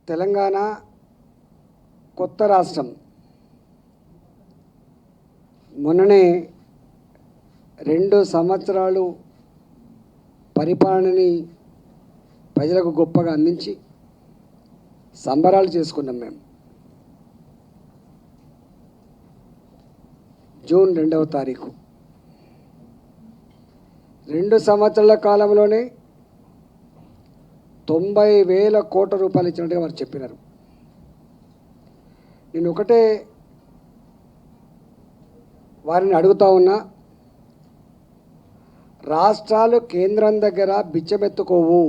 తెలంగాణ కొత్త రాష్ట్రం మొన్ననే 2 సంవత్సరాలు పరిపాలనని ప్రజలకు గొప్పగా అందించి సంబరాలు చేసుకున్నాం. మేము జూన్ 2వ తారీఖు 2 సంవత్సరాల కాలంలోనే 90,000 కోట్ల రూపాయలు ఇచ్చినట్టుగా వారు చెప్పినారు. నేను ఒకటే వారిని అడుగుతా ఉన్నా, రాష్ట్రాలు కేంద్రం దగ్గర బిచ్చమెత్తుకోవు.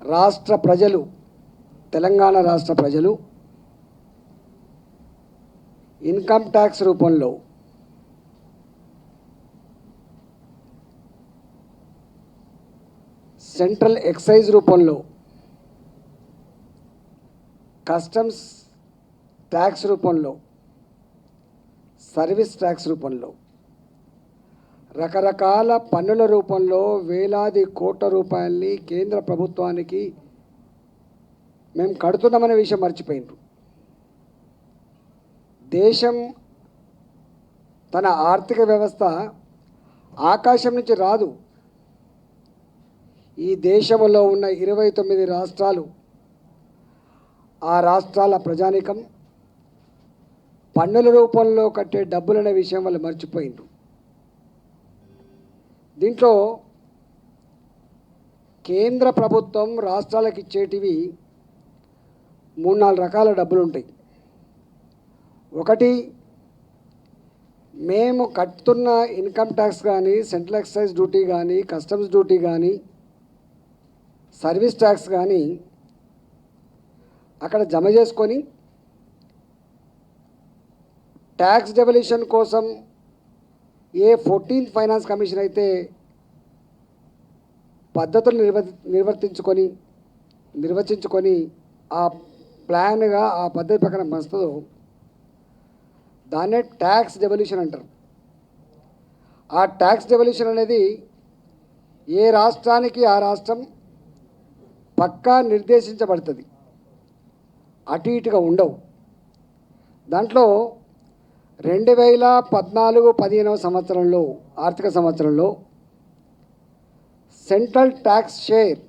రాష్ట్ర ప్రజలు, తెలంగాణ రాష్ట్ర ప్రజలు ఇన్కమ్ ట్యాక్స్ రూపంలో, సెంట్రల్ ఎక్సైజ్ రూపంలో, కస్టమ్స్ ట్యాక్స్ రూపంలో, సర్వీస్ ట్యాక్స్ రూపంలో, రకరకాల పన్నుల రూపంలో వేలాది కోట్ల రూపాయలని కేంద్ర ప్రభుత్వానికి మేము కడుతున్నామనే విషయం మర్చిపోయినారు. దేశం తన ఆర్థిక వ్యవస్థ ఆకాశం నుంచి రాదు. ఈ దేశంలో ఉన్న 29 రాష్ట్రాలు, ఆ రాష్ట్రాల ప్రజానీకం పన్నుల రూపంలో కట్టే డబ్బులనే విషయం వాళ్ళు మర్చిపోయిండ్రు. దీంట్లో కేంద్ర ప్రభుత్వం రాష్ట్రాలకు ఇచ్చేటివి 3-4 రకాల డబ్బులు ఉంటాయి. ఒకటి, మేము కట్టుతున్న ఇన్కమ్ ట్యాక్స్ కానీ, సెంట్రల్ ఎక్సైజ్ డ్యూటీ కానీ, కస్టమ్స్ డ్యూటీ కానీ, సర్వీస్ ట్యాక్స్ కానీ అక్కడ జమ చేసుకొని ట్యాక్స్ డెవల్యూషన్ కోసం ఏ 14th ఫైనాన్స్ కమిషన్ అయితే పద్ధతులు నిర్వచించుకొని ఆ ప్లాన్గా ఆ పద్ధతి ప్రకారం వస్తుందో దాన్నే ట్యాక్స్ డెవల్యూషన్ అంటారు. ఆ ట్యాక్స్ డెవల్యూషన్ అనేది ఏ రాష్ట్రానికి ఆ రాష్ట్రం పక్కా నిర్దేశించబడుతుంది, అటు ఇటుగా ఉండవు. దాంట్లో 2014-15 సంవత్సరంలో, ఆర్థిక సంవత్సరంలో central tax share,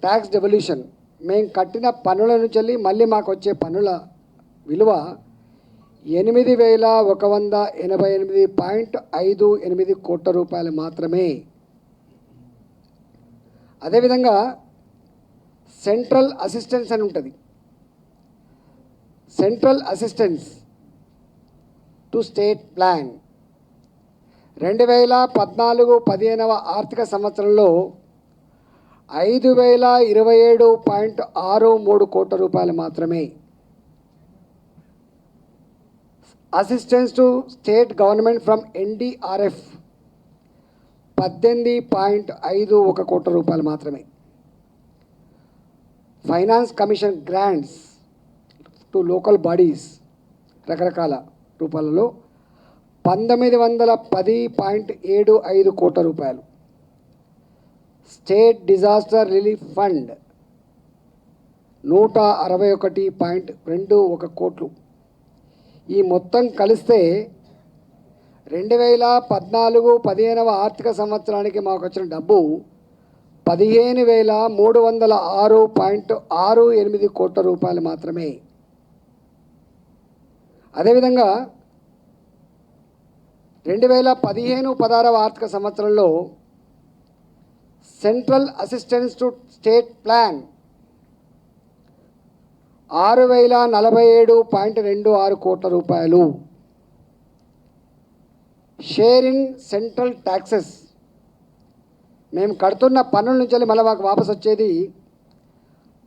tax devolution, మేము కట్టిన పన్నుల నుంచి మళ్ళీ మాకు వచ్చే పన్నుల విలువ 8,188.58 కోట్ల రూపాయలు మాత్రమే. అదేవిధంగా సెంట్రల్ అసిస్టెన్స్ అని ఉంటుంది. Central assistance to state plan 2014-15 ఆర్థిక సంవత్సరంలో 5,027.63 కోట్ల రూపాయలు మాత్రమే. Assistance to state government from NDRF 18.51 కోట్ల రూపాయలు మాత్రమే. Finance commission grants to local bodies రకరకాల రూపాయలలో 1910.75 కోట్ల రూపాయలు. స్టేట్ డిజాస్టర్ రిలీఫ్ ఫండ్ 161.21 కోట్లు. ఈ మొత్తం కలిస్తే 2014-15 ఆర్థిక సంవత్సరానికి మాకు వచ్చిన డబ్బు 15,306.68 కోట్ల రూపాయలు మాత్రమే. అదేవిధంగా 2015-16 ఆర్థిక సంవత్సరంలో central assistance to state plan 6,047.26 కోట్ల రూపాయలు. షేర్ ఇన్ సెంట్రల్ ట్యాక్సెస్, మేము కడుతున్న పన్నుల నుంచి మళ్ళీ మాకు వాపసు వచ్చేది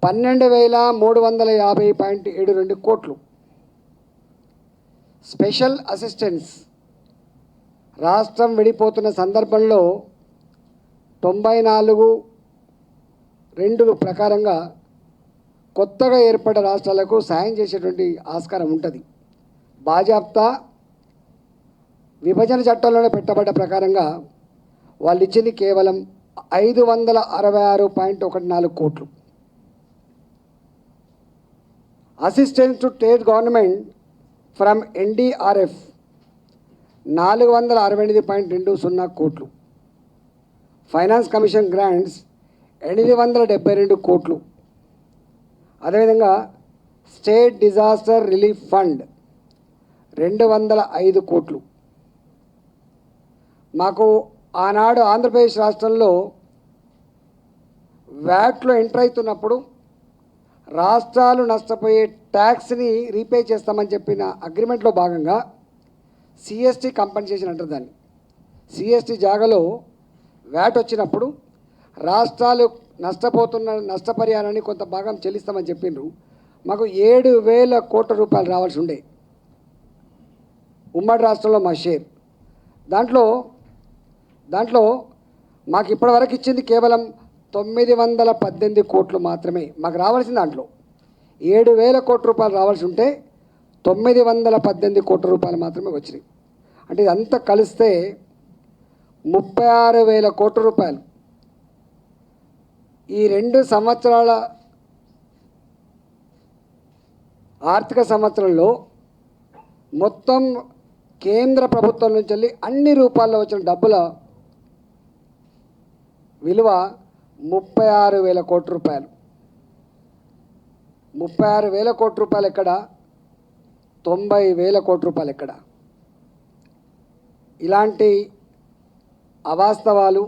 12,350.72 కోట్లు. స్పెషల్ అసిస్టెన్స్, రాష్ట్రం విడిపోతున్న సందర్భంలో 94(2) ప్రకారంగా కొత్తగా ఏర్పడ్డ రాష్ట్రాలకు సాయం చేసేటువంటి ఆస్కారం ఉంటుంది. బాజాప్తా విభజన చట్టంలోనే పెట్టబడ్డ ప్రకారంగా వాళ్ళు ఇచ్చింది కేవలం 566.14 కోట్లు. Assistance to state government from NDRF 468.20 కోట్లు. ఫైనాన్స్ కమిషన్ గ్రాంట్స్ 872 కోట్లు. అదేవిధంగా స్టేట్ డిజాస్టర్ రిలీఫ్ ఫండ్ 205 కోట్లు. మాకు ఆనాడు ఆంధ్రప్రదేశ్ రాష్ట్రంలో వ్యాట్లో ఎంటర్ అవుతున్నప్పుడు రాష్ట్రాలు నష్టపోయే ట్యాక్స్ని రీపే చేస్తామని చెప్పిన అగ్రిమెంట్లో భాగంగా సిఎస్టీ కంపెన్సేషన్ అంటారు దాన్ని. సిఎస్టీ జాగాలో వ్యాట్ వచ్చినప్పుడు రాష్ట్రాలు నష్టపోతున్న నష్టపరిహారాన్ని కొంత భాగం చెల్లిస్తామని చెప్పిండ్రు. మాకు 7,000 కోట్ల రూపాయలు రావాల్సి ఉండే ఉమ్మడి రాష్ట్రంలో మా షేర్. దాంట్లో మాకు ఇప్పటివరకు ఇచ్చింది కేవలం 918 కోట్లు మాత్రమే. మాకు రావాల్సిన దాంట్లో 7,000 కోట్ల రూపాయలు రావాల్సి ఉంటే 918 కోట్ల రూపాయలు మాత్రమే వచ్చినాయి. అంటే ఇదంతా కలిస్తే 36,000 కోట్ల రూపాయలు ఈ 2 సంవత్సరాల ఆర్థిక సంవత్సరంలో మొత్తం కేంద్ర ప్రభుత్వం నుంచి వెళ్ళి అన్ని రూపాల్లో వచ్చిన డబ్బుల విలువ 36,000 కోట్ల రూపాయలు. 36,000 కోట్ల రూపాయలు ఎక్కడ, 90,000 కోట్ల రూపాయలు ఎక్కడ? ఇలాంటి అవాస్తవాలు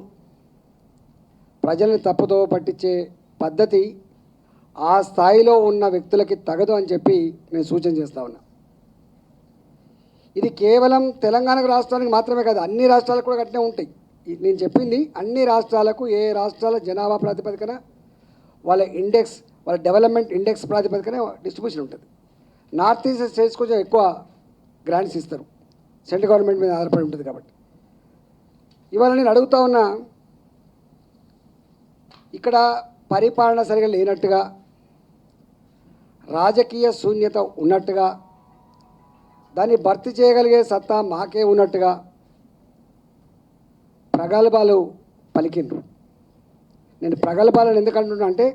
ప్రజల్ని తప్పుదో పట్టించే పద్ధతి ఆ స్థాయిలో ఉన్న వ్యక్తులకి తగదు అని చెప్పి నేను సూచన చేస్తా ఉన్నా. ఇది కేవలం తెలంగాణ రాష్ట్రానికి మాత్రమే కాదు, అన్ని రాష్ట్రాలకు కూడా గట్టినే ఉంటాయి. నేను చెప్పింది అన్ని రాష్ట్రాలకు, ఏ రాష్ట్రాల జనాభా ప్రాతిపదికన వాళ్ళ ఇండెక్స్, వాళ్ళ డెవలప్మెంట్ ఇండెక్స్ ప్రాతిపదికన డిస్ట్రిబ్యూషన్ ఉంటుంది. నార్త్ ఈస్ట్ స్టేట్స్ కొంచెం ఎక్కువ గ్రాంట్స్ ఇస్తారు, సెంట్రల్ గవర్నమెంట్ మీద ఆధారపడి ఉంటుంది కాబట్టి. ఇవాళ నేను అడుగుతా ఉన్నా, ఇక్కడ పరిపాలన సరిగా లేనట్టుగా, రాజకీయ శూన్యత ఉన్నట్టుగా, దాన్ని భర్తీ చేయగలిగే సత్తా మాకే ఉన్నట్టుగా ప్రగల్భాలు పలికిండ్రు. నేను ప్రగల్భాలను ఎందుకంటున్నా అంటే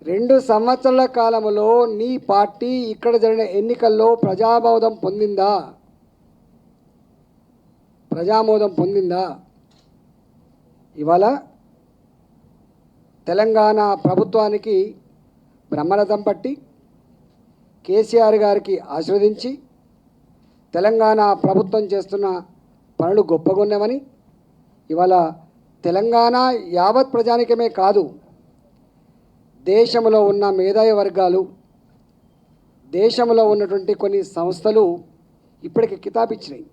2 సంవత్సరాల కాలంలో నీ పార్టీ ఇక్కడ జరిగిన ఎన్నికల్లో ప్రజామోదం పొందిందా? ఇవాళ తెలంగాణ ప్రభుత్వానికి బ్రహ్మరథం పట్టి కేసీఆర్ గారికి ఆశీర్వదించి తెలంగాణ ప్రభుత్వం చేస్తున్న పనులు గొప్పగున్నామని ఇవాళ తెలంగాణ యావత్ ప్రజానికమే కాదు, దేశంలో ఉన్న మేధావి వర్గాలు, దేశంలో ఉన్నటువంటి కొన్ని సంస్థలు ఇప్పటికి కితాబిచ్చినాయి.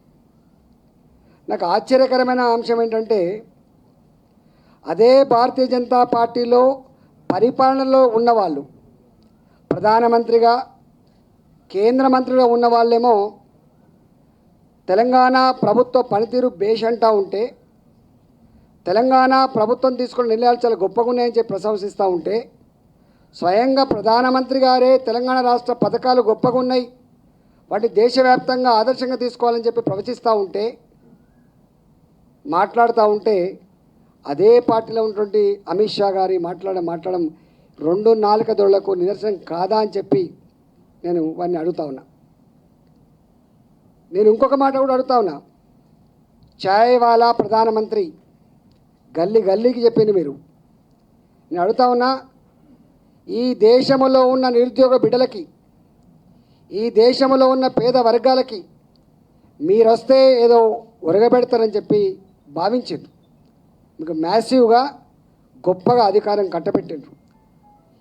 నాకు ఆశ్చర్యకరమైన అంశం ఏంటంటే, అదే భారతీయ జనతా పార్టీలో పరిపాలనలో ఉన్నవాళ్ళు, ప్రధానమంత్రిగా కేంద్ర మంత్రిగా ఉన్న వాళ్ళేమో తెలంగాణ ప్రభుత్వ పనితీరు బేష్ అంటూ ఉంటే, తెలంగాణ ప్రభుత్వం తీసుకున్న నిర్ణయాలు చాలా గొప్పగా ఉన్నాయని చెప్పి ప్రశంసిస్తూ ఉంటే, స్వయంగా ప్రధానమంత్రి గారే తెలంగాణ రాష్ట్ర పథకాలు గొప్పగా ఉన్నాయి, వాటి దేశవ్యాప్తంగా ఆదర్శంగా తీసుకోవాలని చెప్పి ప్రవచిస్తూ ఉంటే, మాట్లాడుతూ ఉంటే, అదే పార్టీలో ఉన్నటువంటి అమిత్ షా గారి మాట్లాడడం 2 నాలుక దొరలకు నిదర్శనం కాదా అని చెప్పి నేను వారిని అడుగుతా ఉన్నా. నేను ఇంకొక మాట కూడా అడుగుతా ఉన్నా, ఛాయ్ వాలా ప్రధానమంత్రి గల్లీకి చెప్పింది మీరు. నేను అడుగుతా ఉన్నా, ఈ దేశంలో ఉన్న నిరుద్యోగ బిడ్డలకి, ఈ దేశంలో ఉన్న పేద వర్గాలకి మీరు వస్తే ఏదో ఒరగబెడతారని చెప్పి భావించారు. మీకు మ్యాసివ్గా గొప్పగా అధికారం కట్టబెట్టిండ్రు.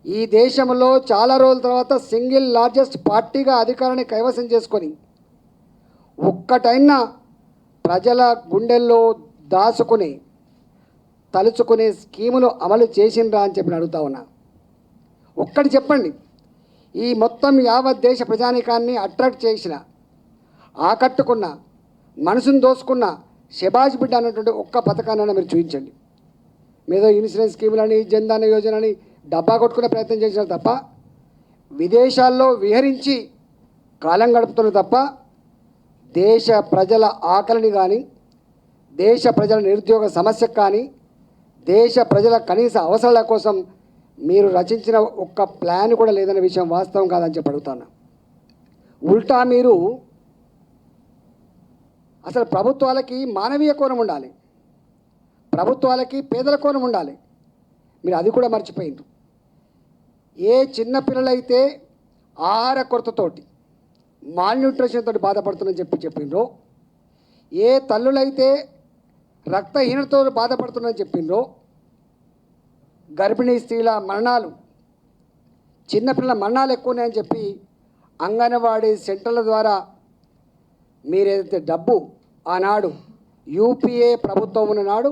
ఈ దేశంలో చాలా రోజుల తర్వాత సింగిల్ లార్జెస్ట్ పార్టీగా అధికారాన్ని కైవసం చేసుకొని ఒక్కటైనా ప్రజల గుండెల్లో దాచుకుని తలుచుకునే స్కీములు అమలు చేసిండ్రా అని చెప్పి అడుగుతా ఉన్నా. ఒక్కటి చెప్పండి, ఈ మొత్తం యావత్ దేశ ప్రజానీకాన్ని అట్రాక్ట్ చేసిన, ఆకట్టుకున్న, మనసును దోసుకున్న షబాజ్ బిడ్డ అన్నటువంటి ఒక్క పథకాన్ని మీరు చూపించండి. మీదో ఇన్సూరెన్స్ స్కీములని, జన్ధన్ యోజనని డబ్బా కొట్టుకునే ప్రయత్నం చేసినారు తప్ప, విదేశాల్లో విహరించి కాలం గడుపుతున్నారు తప్ప, దేశ ప్రజల ఆకలిని కానీ, దేశ ప్రజల నిరుద్యోగ సమస్యకు కానీ దేశ ప్రజల కనీస అవసరాల కోసం మీరు రచించిన ఒక్క ప్లాన్ కూడా లేదనే విషయం వాస్తవం కాదని చెప్పి అడుగుతాను. ఉల్టా మీరు అసలు ప్రభుత్వాలకి మానవీయ కోణం ఉండాలి, ప్రభుత్వాలకి పేదల కోణం ఉండాలి. మీరు అది కూడా మర్చిపోయిండ్రు. ఏ చిన్న పిల్లలైతే ఆహార కొరతతోటి మాల్న్యూట్రిషన్ తోటి బాధపడుతుందని చెప్పిండ్రో, ఏ తల్లులైతే రక్తహీనతతో బాధపడుతుందని చెప్పిండ్రో, గర్భిణీ స్త్రీల మరణాలు, చిన్నపిల్లల మరణాలు ఎక్కువన్నాయని చెప్పి అంగన్వాడీ సెంటర్ల ద్వారా మీరేదైతే డబ్బు ఆనాడు యూపీఏ ప్రభుత్వం ఉన్ననాడు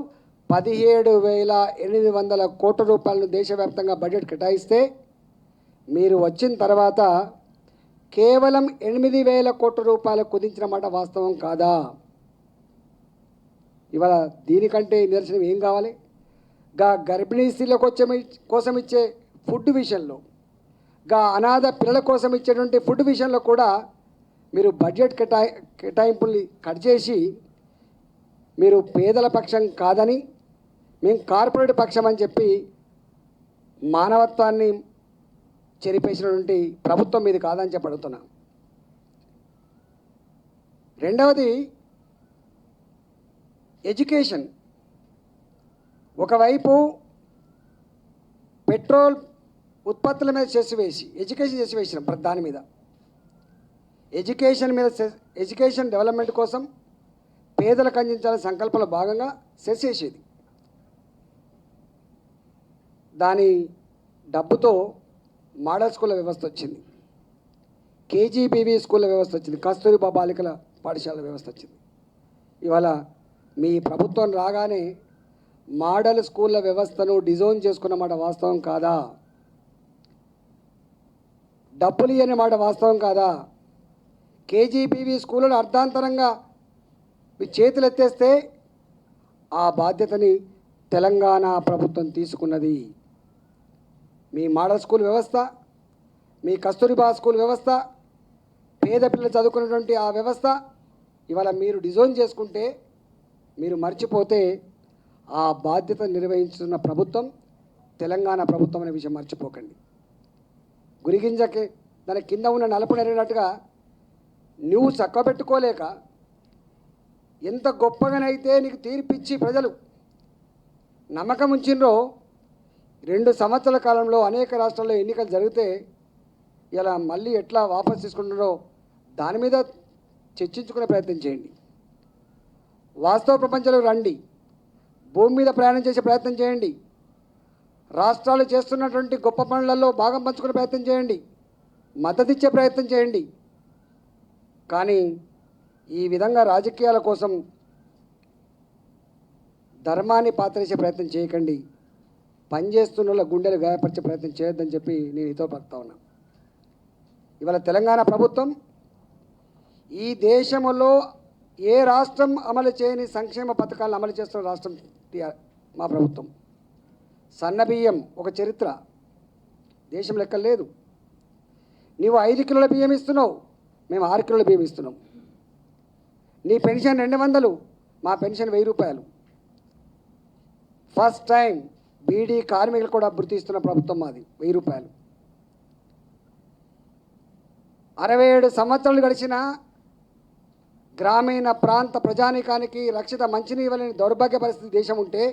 17,800 కోట్ల రూపాయలను దేశవ్యాప్తంగా బడ్జెట్ కేటాయిస్తే మీరు వచ్చిన తర్వాత కేవలం 8,000 కోట్ల రూపాయలు కుదించిన మాట వాస్తవం కాదా? ఇవాళ దీనికంటే నిదర్శనం ఏం కావాలి? గర్భిణీ స్త్రీల కోసం ఇచ్చే ఫుడ్ విషయంలో, అనాథ పిల్లల కోసం ఇచ్చేటువంటి ఫుడ్ విషయంలో కూడా మీరు బడ్జెట్ కేటాయింపుల్ని కట్ చేసి మీరు పేదల పక్షం కాదని, మేము కార్పొరేట్ పక్షం అని చెప్పి మానవత్వాన్ని చెరిపేసినటువంటి ప్రభుత్వం మీది కాదని చెప్పి అడుగుతున్నా. రెండవది ఎడ్యుకేషన్. ఒకవైపు పెట్రోల్ ఉత్పత్తుల మీద సెస్ వేసి ఎడ్యుకేషన్ చేసి వేసినాం. దాని మీద ఎడ్యుకేషన్ డెవలప్మెంట్ కోసం పేదలకు అందించాలని సంకల్పంలో భాగంగా సెస్ వేసేది. దాని డబ్బుతో మోడల్ స్కూళ్ళ వ్యవస్థ వచ్చింది, కేజీబీవీ స్కూళ్ళ వ్యవస్థ వచ్చింది, కస్తూరిబా బాలికల పాఠశాల వ్యవస్థ వచ్చింది. ఇవాళ మీ ప్రభుత్వం రాగానే మోడల్ స్కూళ్ళ వ్యవస్థను డిజైన్ చేసుకున్నమాట వాస్తవం కాదా? డబ్బులు ఇయ్యని మాట వాస్తవం కాదా? కేజీబీవీ స్కూళ్ళను అర్ధాంతరంగా మీ చేతులు ఎత్తేస్తే ఆ బాధ్యతని తెలంగాణ ప్రభుత్వం తీసుకున్నది. మీ మోడల్ స్కూల్ వ్యవస్థ, మీ కస్తూరిబా స్కూల్ వ్యవస్థ, పేద పిల్లలు చదువుకున్నటువంటి ఆ వ్యవస్థ ఇవాళ మీరు డిజైన్ చేసుకుంటే, మీరు మర్చిపోతే ఆ బాధ్యత నిర్వహించుతున్న ప్రభుత్వం తెలంగాణ ప్రభుత్వం అనే విషయం మర్చిపోకండి. గురిగింజకి దాని కింద ఉన్న నలుపు నెరిగినట్టుగా నువ్వు చక్కబెట్టుకోలేక ఎంత గొప్పగానైతే నీకు తీర్పిచ్చి ప్రజలు నమ్మకం ఉంచినరో, 2 సంవత్సరాల కాలంలో అనేక రాష్ట్రాల్లో ఎన్నికలు జరిగితే ఇలా మళ్ళీ ఎట్లా వాపసు తీసుకుంటున్నారో దాని మీద చర్చించుకునే ప్రయత్నం చేయండి. వాస్తవ ప్రపంచంలో రండి, భూమి మీద ప్రయాణం చేసే ప్రయత్నం చేయండి, రాష్ట్రాలు చేస్తున్నటువంటి గొప్ప పనులలో భాగం పంచుకునే ప్రయత్నం చేయండి, మద్దతు ఇచ్చే ప్రయత్నం చేయండి. కానీ ఈ విధంగా రాజకీయాల కోసం ధర్మాన్ని పాతరేసే ప్రయత్నం చేయకండి. పనిచేస్తున్న వాళ్ళ గుండెలు గాయపరిచే ప్రయత్నం చేయొద్దని చెప్పి నేను ఇతో పడుతూ ఉన్నా. ఇవాళ తెలంగాణ ప్రభుత్వం ఈ దేశంలో ఏ రాష్ట్రం అమలు చేయని సంక్షేమ పథకాలను అమలు చేస్తున్న రాష్ట్రం మా ప్రభుత్వం. సన్నబియ్యం ఒక చరిత్ర, దేశం లెక్క లేదు. నీవు 5 కిలోల బియ్యం ఇస్తున్నావు, మేము 6 కిలోల బియ్యం ఇస్తున్నాం. నీ పెన్షన్ 200, మా పెన్షన్ 1000 రూపాయలు. ఫస్ట్ టైం బీడీ కార్మికులు కూడా భృతి ఇస్తున్న ప్రభుత్వం మాది, 1000 రూపాయలు. 67 సంవత్సరాలు గడిచిన గ్రామీణ ప్రాంత ప్రజానీకానికి రక్షిత మంచినీరు ఇవ్వలేని దౌర్భాగ్య పరిస్థితి దేశం ఉంటే,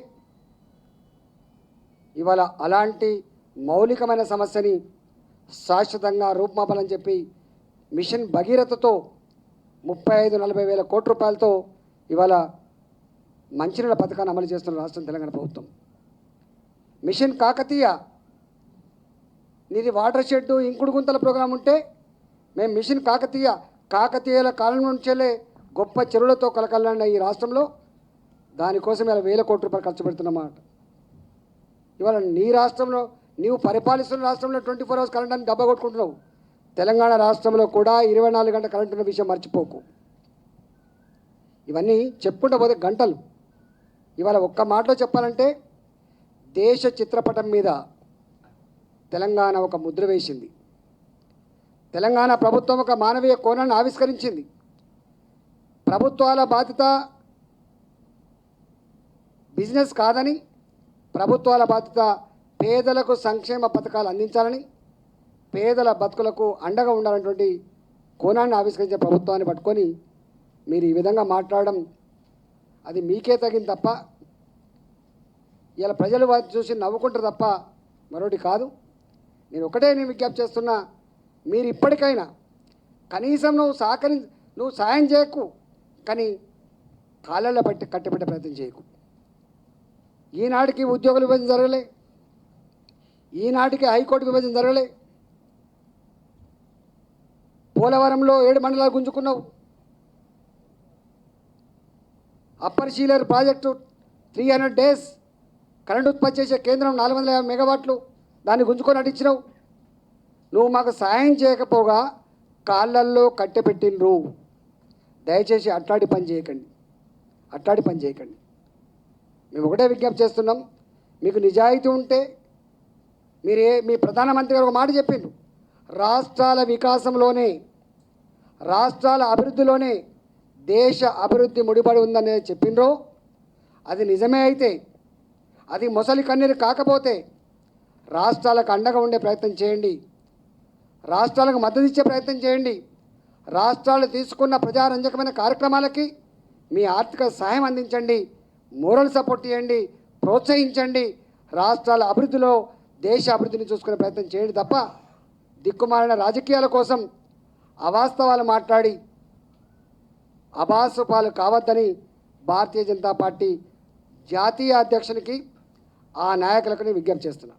ఇవాళ అలాంటి మౌలికమైన సమస్యని శాశ్వతంగా రూపుమాపాలని చెప్పి మిషన్ భగీరథతో 35-40 వేల కోట్ల రూపాయలతో ఇవాళ మంచినీళ్ళ పథకాన్ని అమలు చేస్తున్న రాష్ట్రం తెలంగాణ ప్రభుత్వం. మిషన్ కాకతీయ, నీది వాటర్ షెడ్ ఇంకుడు గుంతల ప్రోగ్రాం ఉంటే మేము మిషన్ కాకతీయుల కాలం నుంచెలే గొప్ప చెరువులతో కలకలన్న ఈ రాష్ట్రంలో దానికోసం ఇలా 1000 కోట్ల రూపాయలు ఖర్చు పెడుతున్నమాట. ఇవాళ నీ రాష్ట్రంలో, నీవు పరిపాలిస్తున్న రాష్ట్రంలో 24 hours కరెంట్ దెబ్బ కొట్టుకుంటున్నావు. తెలంగాణ రాష్ట్రంలో కూడా 24 గంటల కరెంట్ ఉన్న విషయం మర్చిపోకు. ఇవన్నీ చెప్పుకుంటూ పోతే గంటలు. ఇవాళ ఒక్క మాటలో చెప్పాలంటే దేశ చిత్రపటం మీద తెలంగాణ ఒక ముద్ర వేసింది. తెలంగాణ ప్రభుత్వం ఒక మానవీయ కోణాన్ని ఆవిష్కరించింది. ప్రభుత్వాల బాధ్యత బిజినెస్ కాదని, ప్రభుత్వాల బాధ్యత పేదలకు సంక్షేమ పథకాలు అందించాలని, పేదల బతుకులకు అండగా ఉండాలన్నటువంటి కోణాన్ని ఆవిష్కరించే ప్రభుత్వాన్ని పట్టుకొని మీరు ఈ విధంగా మాట్లాడడం అది మీకే తగింది తప్ప ఇలా ప్రజలు చూసి నవ్వుకుంటారు తప్ప మరొకటి కాదు. నేను విజ్ఞప్తి చేస్తున్నా, మీరు ఇప్పటికైనా కనీసం నువ్వు సాయం చేయకు, కానీ కాళ్ళల్లో పట్టి కట్టబెట్టే ప్రయత్నం చేయకు. ఈనాటికి ఉద్యోగుల విభజన జరగలే, ఈనాటికి హైకోర్టు విభజన జరగలే, పోలవరంలో 7 మండలాలు గుంజుకున్నావు, అప్పర్ షీలర్ ప్రాజెక్టు 300 డేస్ కరెంటు ఉత్పత్తి చేసే కేంద్రం 450 మెగావాట్లు దాన్ని గుంజుకొని నటించినావు. నువ్వు మాకు సాయం చేయకపోగా కాళ్ళల్లో కట్టెపెట్టినరు. దయచేసి అట్లాంటి పని చేయకండి. మేము విజ్ఞప్తి చేస్తున్నాం, మీకు నిజాయితీ ఉంటే మీ ప్రధానమంత్రి గారు ఒక మాట చెప్పిండ్రు, రాష్ట్రాల వికాసంలోనే, రాష్ట్రాల అభివృద్ధిలోనే దేశ అభివృద్ధి ముడిపడి ఉందని చెప్పిండ్రో అది నిజమే అయితే, అది మొసలి కన్నీరు కాకపోతే రాష్ట్రాలకు అండగా ఉండే ప్రయత్నం చేయండి, రాష్ట్రాలకు మద్దతు ఇచ్చే ప్రయత్నం చేయండి. రాష్ట్రాలు తీసుకున్న ప్రజారంజకమైన కార్యక్రమాలకి మీ ఆర్థిక సహాయం అందించండి, మోరల్ సపోర్ట్ చేయండి, ప్రోత్సహించండి. రాష్ట్రాల అభివృద్ధిలో దేశ అభివృద్ధిని చూసుకునే ప్రయత్నం చేయండి తప్ప దిక్కుమాలిన రాజకీయాల కోసం అవాస్తవాలు మాట్లాడి అబాసుపాలు కావద్దని భారతీయ జనతా పార్టీ జాతీయ అధ్యక్షునికి ఆ నాయకులకు విజ్ఞప్తి చేస్తున్నా.